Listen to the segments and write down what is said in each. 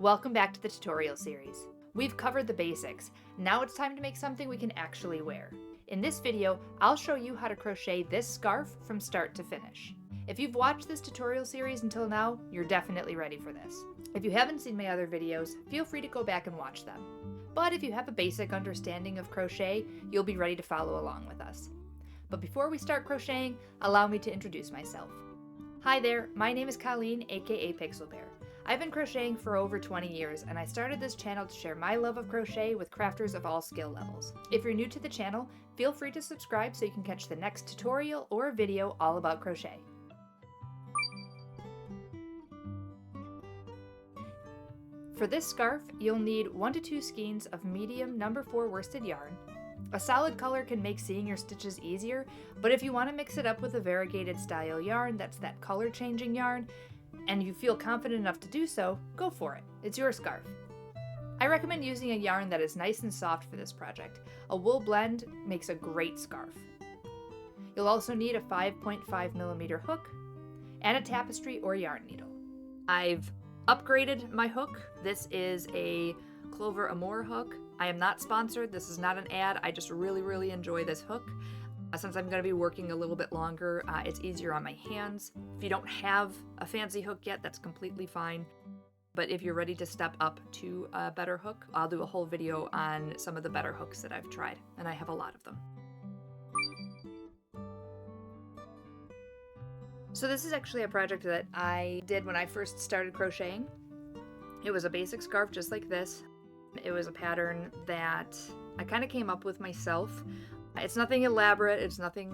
Welcome back to the tutorial series. We've covered the basics. Now it's time to make something we can actually wear. In this video, I'll show you how to crochet this scarf from start to finish. If you've watched this tutorial series until now, you're definitely ready for this. If you haven't seen my other videos, feel free to go back and watch them. But if you have a basic understanding of crochet, you'll be ready to follow along with us. But before we start crocheting, allow me to introduce myself. Hi there, my name is Colleen, aka Pixel Bear. I've been crocheting for over 20 years, and I started this channel to share my love of crochet with crafters of all skill levels. If you're new to the channel, feel free to subscribe so you can catch the next tutorial or video all about crochet. For this scarf, you'll need 1 to 2 skeins of medium number 4 worsted yarn. A solid color can make seeing your stitches easier, but if you want to mix it up with a variegated style yarn that's that color changing yarn, and you feel confident enough to do so, go for it. It's your scarf. I recommend using a yarn that is nice and soft for this project. A wool blend makes a great scarf. You'll also need a 5.5mm hook and a tapestry or yarn needle. I've upgraded my hook. This is a Clover Amour hook. I am not sponsored. This is not an ad. I just really enjoy this hook. Since I'm going to be working a little bit longer, it's easier on my hands. If you don't have a fancy hook yet, that's completely fine. But if you're ready to step up to a better hook, I'll do a whole video on some of the better hooks that I've tried, and I have a lot of them. So this is actually a project that I did when I first started crocheting. It was a basic scarf just like this. It was a pattern that I kind of came up with myself. It's nothing elaborate, it's nothing,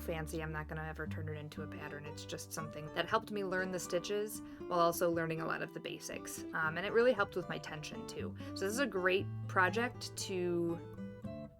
fancy. I'm not going to ever turn it into a pattern. It's just something that helped me learn the stitches while also learning a lot of the basics. And it really helped with my tension too. So this is a great project to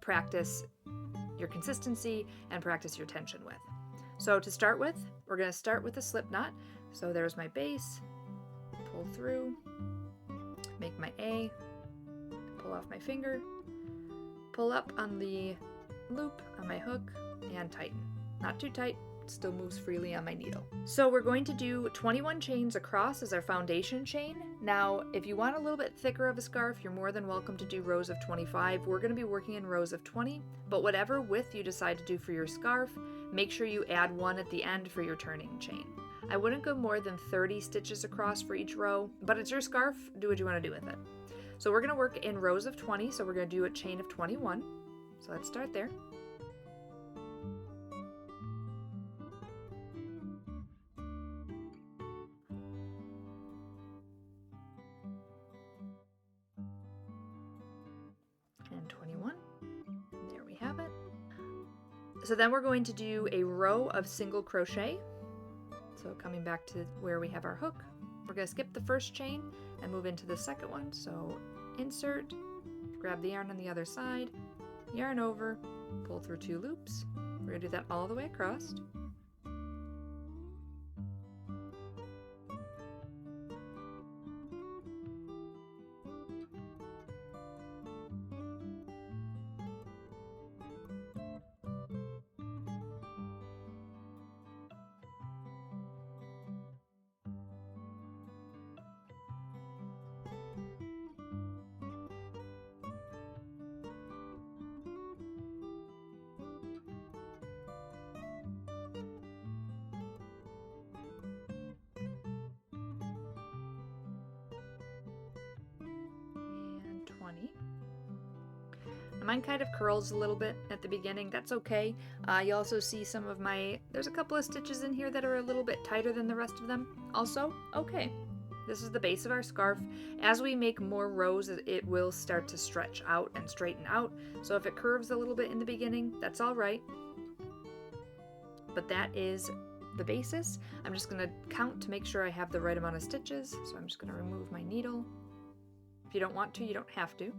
practice your consistency and practice your tension with. So to start with, we're going to start with a slip knot. So there's my base, pull through, make my A, pull off my finger, pull up on the loop on my hook, and tighten. Not too tight, still moves freely on my needle. So we're going to do 21 chains across as our foundation chain. Now, if you want a little bit thicker of a scarf, you're more than welcome to do rows of 25. We're going to be working in rows of 20, but whatever width you decide to do for your scarf, make sure you add 1 at the end for your turning chain. I wouldn't go more than 30 stitches across for each row, but it's your scarf, do what you want to do with it. So we're going to work in rows of 20, so we're going to do a chain of 21. So let's start there. And 21. There we have it. So then we're going to do a row of single crochet. So coming back to where we have our hook, we're going to skip the first chain and move into the second one. So insert, grab the yarn on the other side, yarn over, pull through 2 loops. We're going to do that all the way across. Mine kind of curls a little bit at the beginning. That's okay. You also see some of there's a couple of stitches in here that are a little bit tighter than the rest of them. Also, okay. This is the base of our scarf. As we make more rows, it will start to stretch out and straighten out. So if it curves a little bit in the beginning, that's all right. But that is the basis. I'm just going to count to make sure I have the right amount of stitches. So I'm just going to remove my needle. If you don't want to, you don't have to.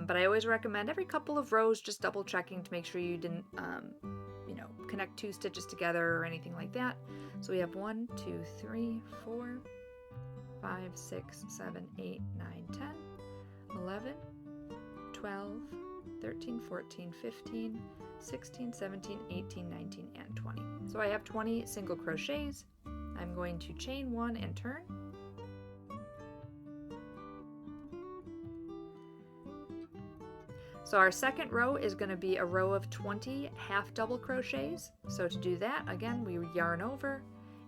But I always recommend every couple of rows just double checking to make sure you didn't, connect 2 stitches together or anything like that. So we have 1, 2, 3, 4, 5, 6, 7, 8, 9, 10, 11, 12, 13, 14, 15, 16, 17, 18, 19, and 20. So I have 20 single crochets. I'm going to chain 1 and turn. So our second row is going to be a row of 20 half double crochets. So to do that, again, we yarn over,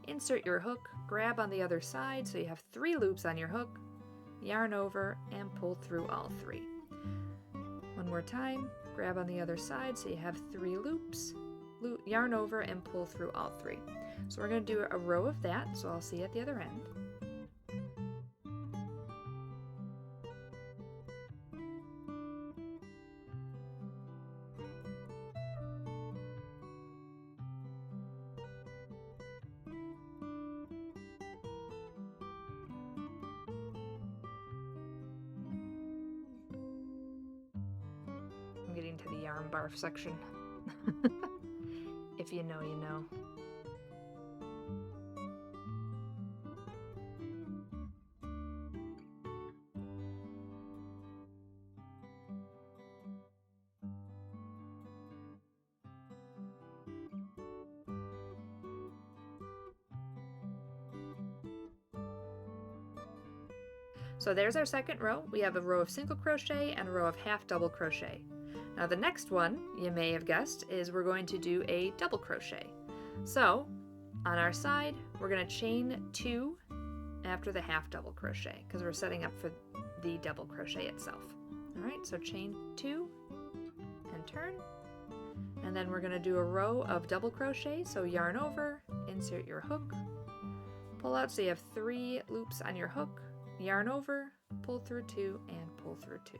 insert your hook, grab on the other side so you have 3 loops on your hook, yarn over, and pull through all 3. One more time, grab on the other side so you have 3 loops, yarn over, and pull through all 3. So we're going to do a row of that, so I'll see you at the other end. I'm getting to the yarn barf section. If you know, you know. So there's our second row. We have a row of single crochet and a row of half double crochet. Now the next one, you may have guessed, is we're going to do a double crochet. So on our side, we're going to chain 2 after the half double crochet because we're setting up for the double crochet itself. All right, so chain 2 and turn. And then we're going to do a row of double crochet. So yarn over, insert your hook, pull out so you have 3 loops on your hook, yarn over, pull through 2, and pull through 2.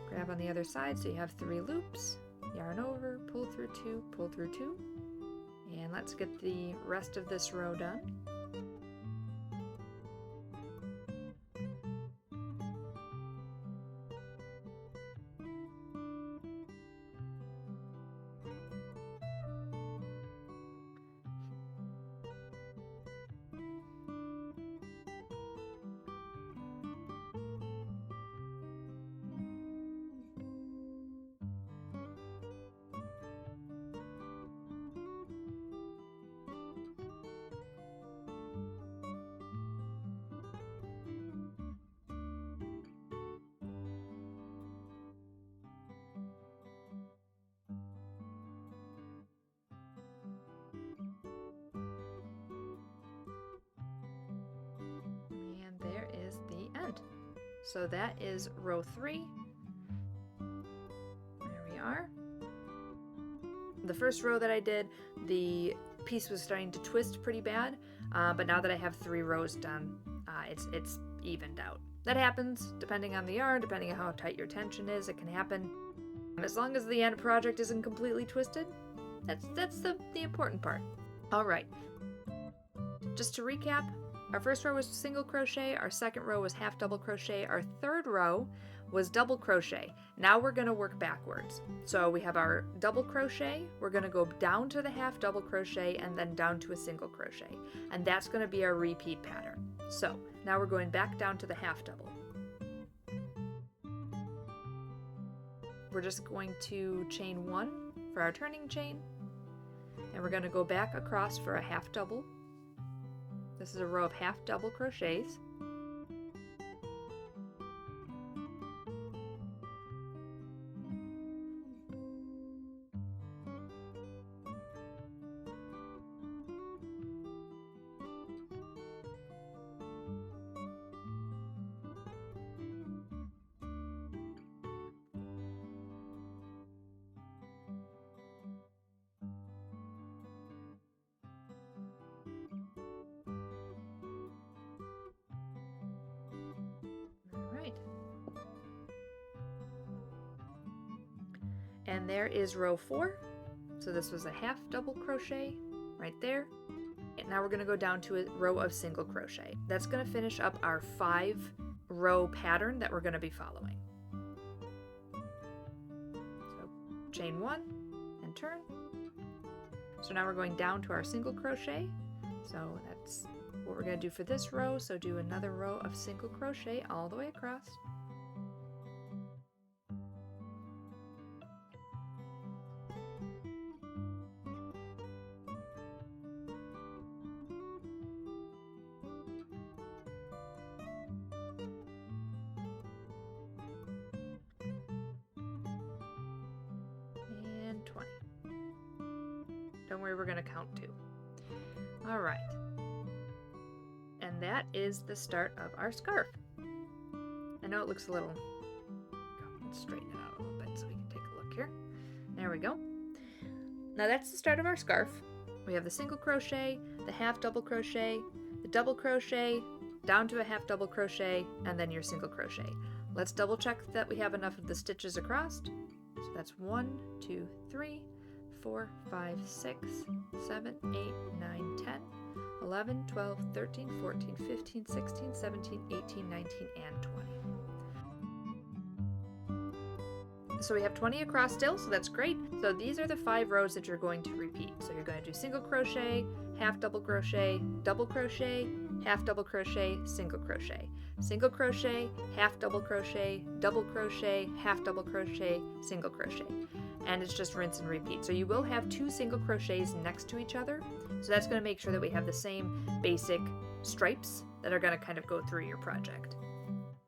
Grab on the other side so you have 3 loops, yarn over, pull through 2, pull through 2, and let's get the rest of this row done. So that is row 3. There we are. The first row that I did, the piece was starting to twist pretty bad, but now that I have 3 rows done, it's evened out. That happens depending on the yarn, depending on how tight your tension is. It can happen. As long as the end project isn't completely twisted, that's the important part. All right. Just to recap, our first row was single crochet, our second row was half double crochet, our third row was double crochet. Now we're going to work backwards. So we have our double crochet, we're going to go down to the half double crochet and then down to a single crochet. And that's going to be our repeat pattern. So now we're going back down to the half double. We're just going to chain 1 for our turning chain, and we're going to go back across for a half double. This is a row of half double crochets. And there is row 4. So this was a half double crochet right there. And now we're going to go down to a row of single crochet. That's going to finish up our 5-row pattern that we're going to be following. So chain 1 and turn. So now we're going down to our single crochet. So that's what we're going to do for this row. So do another row of single crochet all the way across. Don't worry, we're gonna count too. All right. And that is the start of our scarf. I know it looks a little, let's straighten it out a little bit so we can take a look here. There we go. Now that's the start of our scarf. We have the single crochet, the half double crochet, the double crochet, down to a half double crochet, and then your single crochet. Let's double check that we have enough of the stitches across. So that's 1, 2, 3, 4, 5, 6, 7, 8, 9, 10, 11, 12, 13, 14, 15, 16, 17, 18, 19, and 20. So we have 20 across still, so that's great. So these are the 5 rows that you're going to repeat. So you're going to do single crochet, half double crochet, half double crochet, single crochet, half double crochet, half double crochet, single crochet. And it's just rinse and repeat. So you will have 2 single crochets next to each other. So that's going to make sure that we have the same basic stripes that are going to kind of go through your project.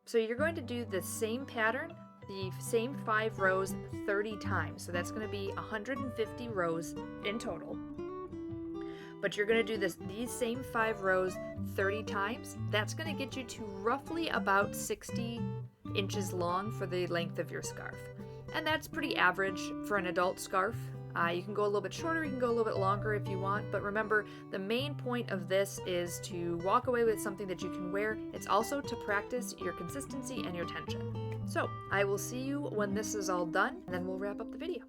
So you're going to do the same pattern, the same 5 rows 30 times. So that's going to be 150 rows in total. But you're going to do these same 5 rows 30 times. That's going to get you to roughly about 60 inches long for the length of your scarf. And that's pretty average for an adult scarf. You can go a little bit shorter, you can go a little bit longer if you want, but remember, the main point of this is to walk away with something that you can wear. It's also to practice your consistency and your tension. So, I will see you when this is all done, and then we'll wrap up the video.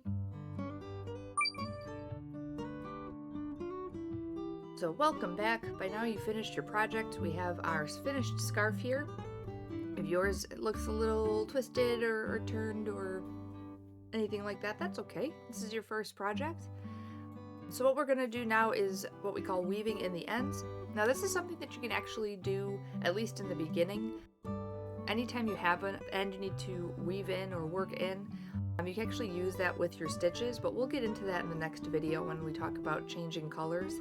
So welcome back. By now you finished your project. We have our finished scarf here. If yours looks a little twisted or turned or anything like that, that's okay. This is your first project. So what we're going to do now is what we call weaving in the ends. Now this is something that you can actually do at least in the beginning. Anytime you have an end you need to weave in or work in, you can actually use that with your stitches, but we'll get into that in the next video when we talk about changing colors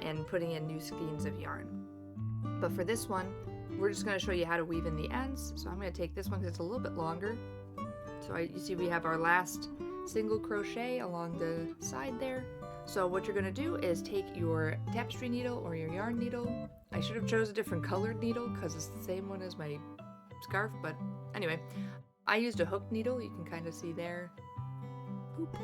and putting in new skeins of yarn. But for this one, we're just going to show you how to weave in the ends. So I'm going to take this one because it's a little bit longer. So you see we have our last single crochet along the side there. So what you're going to do is take your tapestry needle or your yarn needle. I should have chose a different colored needle because it's the same one as my scarf, but anyway, I used a hook needle, you can kind of see there. Boop.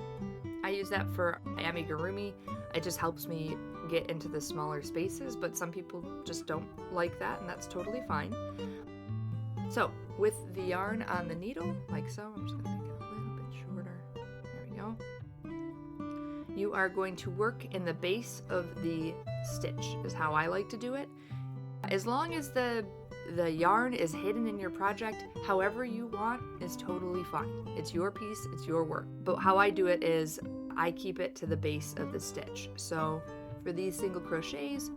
I use that for amigurumi. It just helps me get into the smaller spaces, but some people just don't like that, and that's totally fine. So with the yarn on the needle, like so, I'm just going to make it a little bit shorter. There we go. You are going to work in the base of the stitch, is how I like to do it. As long as the yarn is hidden in your project, however you want is totally fine. It's your piece, it's your work. But how I do it is I keep it to the base of the stitch. So for these single crochets,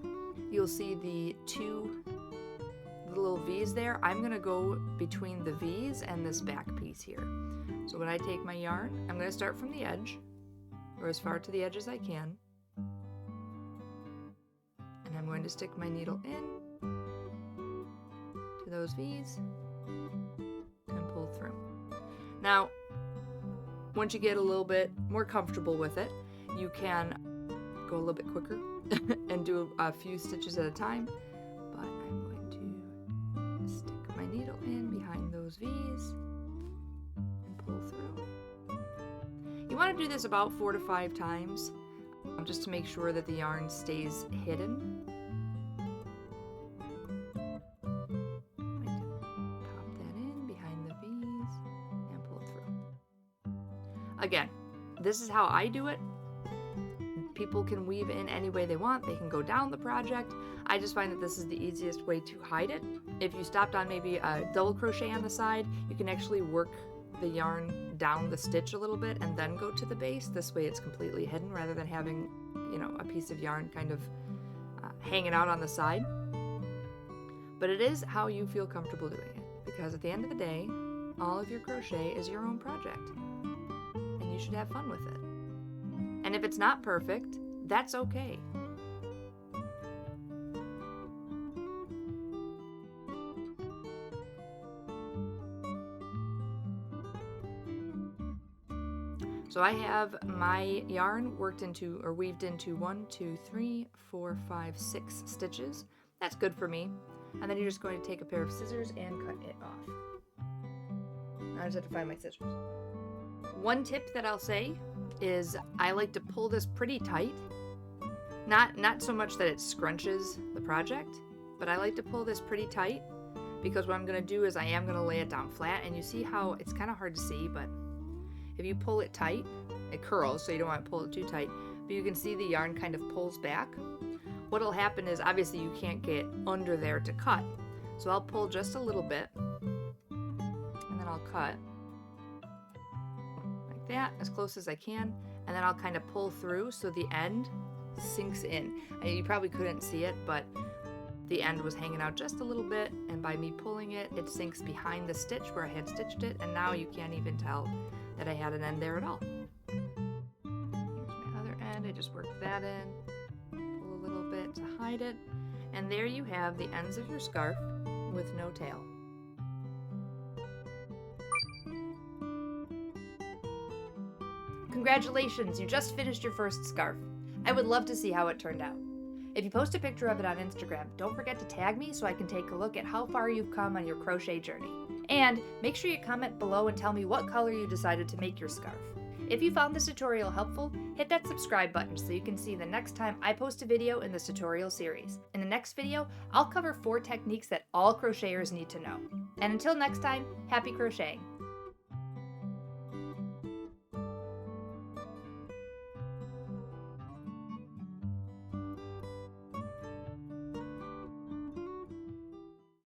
you'll see the 2 little V's there. I'm gonna go between the V's and this back piece here. So when I take my yarn, I'm gonna start from the edge, or as far to the edge as I can. And I'm going to stick my needle in to those V's and pull through. Now, once you get a little bit more comfortable with it, you can go a little bit quicker and do a few stitches at a time. But I'm going to stick my needle in behind those V's and pull through. You want to do this about 4 to 5 times, just to make sure that the yarn stays hidden. Pop that in behind the V's and pull through. Again, this is how I do it. People can weave in any way they want. They can go down the project. I just find that this is the easiest way to hide it. If you stopped on maybe a double crochet on the side, you can actually work the yarn down the stitch a little bit and then go to the base. This way it's completely hidden rather than having, you know, a piece of yarn kind of hanging out on the side. But it is how you feel comfortable doing it, because at the end of the day, all of your crochet is your own project and you should have fun with it. And if it's not perfect, that's okay. So So I have my yarn worked into or weaved into 1, 2, 3, 4, 5, 6 stitches. That's good for me. And then you're just going to take a pair of scissors and cut it off. I just have to find my scissors. One tip that I'll say is I like to pull this pretty tight. Not so much that it scrunches the project, but I like to pull this pretty tight because what I'm going to do is I am going to lay it down flat, and you see how it's kind of hard to see, but if you pull it tight, it curls, so you don't want to pull it too tight, but you can see the yarn kind of pulls back. What'll happen is obviously you can't get under there to cut, so I'll pull just a little bit, and then I'll cut like that, as close as I can, and then I'll kind of pull through so the end sinks in. And you probably couldn't see it, but the end was hanging out just a little bit, and by me pulling it, it sinks behind the stitch where I had stitched it, and now you can't even tell that I had an end there at all. Here's my other end. I just worked that in, pull a little bit to hide it, and there you have the ends of your scarf with no tail. Congratulations, you just finished your first scarf. I would love to see how it turned out. If you post a picture of it on Instagram, don't forget to tag me so I can take a look at how far you've come on your crochet journey. And make sure you comment below and tell me what color you decided to make your scarf. If you found this tutorial helpful, hit that subscribe button so you can see the next time I post a video in this tutorial series. In the next video, I'll cover 4 techniques that all crocheters need to know. And until next time, happy crocheting!